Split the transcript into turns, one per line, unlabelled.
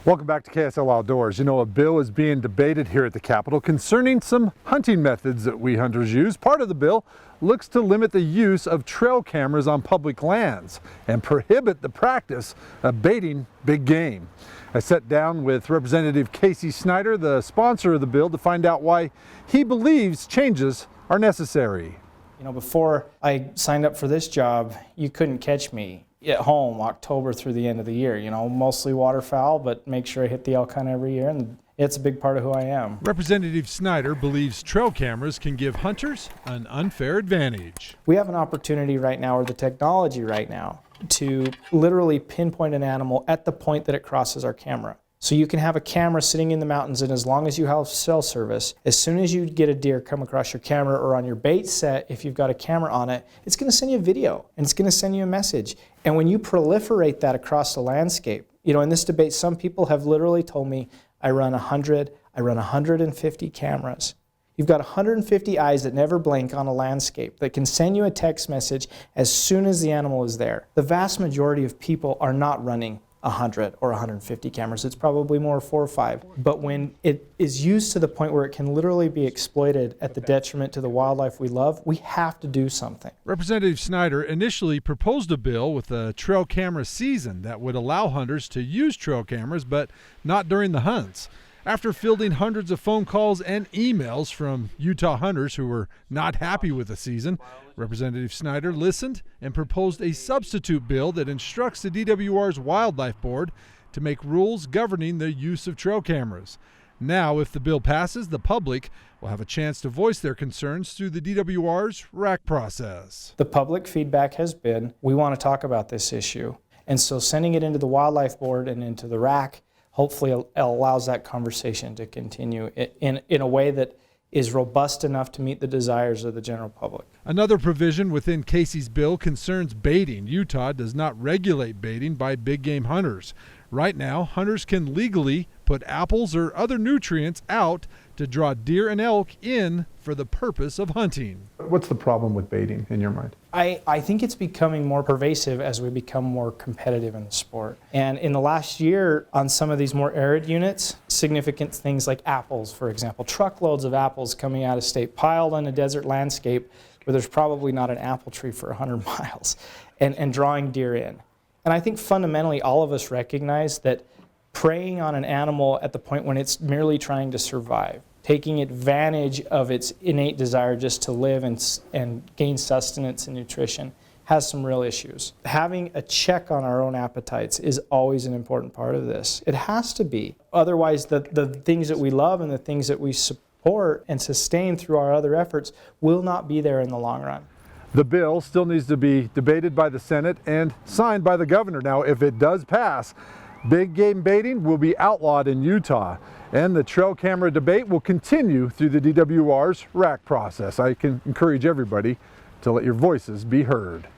Welcome back to KSL Outdoors. You know, a bill is being debated here at the Capitol concerning some hunting methods that we hunters use. Part of the bill looks to limit the use of trail cameras on public lands and prohibit the practice of baiting big game. I sat down with Representative Snider, the sponsor of the bill, to find out why he believes changes are necessary.
You know, before I signed up for this job, you couldn't catch me at home October through the end of the year. You know, mostly waterfowl, but make sure I hit the elk hunt every year, and it's a big part of who I am.
Representative Snider believes trail cameras can give hunters an unfair advantage.
We have an opportunity right now, or the technology right now, to literally pinpoint an animal at the point that it crosses our camera. So you can have a camera sitting in the mountains, and as long as you have cell service, as soon as you get a deer come across your camera or on your bait set, if you've got a camera on it, it's going to send you a video and it's going to send you a message. And when you proliferate that across the landscape, you know, in this debate, some people have literally told me, I run 100, I run 150 cameras. You've got 150 eyes that never blink on a landscape that can send you a text message as soon as the animal is there. The vast majority of people are not running 100 or 150 cameras. It's probably more 4 or 5. But when it is used to the point where it can literally be exploited at the detriment to the wildlife we love, we have to do something.
Representative Snider initially proposed a bill with a trail camera season that would allow hunters to use trail cameras, but not during the hunts. After fielding hundreds of phone calls and emails from Utah hunters who were not happy with the season, Representative Snider listened and proposed a substitute bill that instructs the DWR's Wildlife Board to make rules governing the use of trail cameras. Now, if the bill passes, the public will have a chance to voice their concerns through the DWR's RAC process.
The public feedback has been, we want to talk about this issue. And so sending it into the Wildlife Board and into the RAC hopefully allows that conversation to continue in a way that is robust enough to meet the desires of the general public.
Another provision within Casey's bill concerns baiting. Utah does not regulate baiting by big game hunters. Right now, hunters can legally put apples or other nutrients out to draw deer and elk in for the purpose of hunting. What's the problem with baiting in your mind?
I think it's becoming more pervasive as we become more competitive in the sport. And in the last year, on some of these more arid units, significant things like apples, for example, truckloads of apples coming out of state, piled on a desert landscape where there's probably not an apple tree for 100 miles, and drawing deer in. And I think fundamentally all of us recognize that preying on an animal at the point when it's merely trying to survive, taking advantage of its innate desire just to live and gain sustenance and nutrition, has some real issues. Having a check on our own appetites is always an important part of this. It has to be. Otherwise, the things that we love and the things that we support and sustain through our other efforts will not be there in the long run.
The bill still needs to be debated by the Senate and signed by the governor. Now, if it does pass, big game baiting will be outlawed in Utah, and the trail camera debate will continue through the DWR's RAC process. I can encourage everybody to let your voices be heard.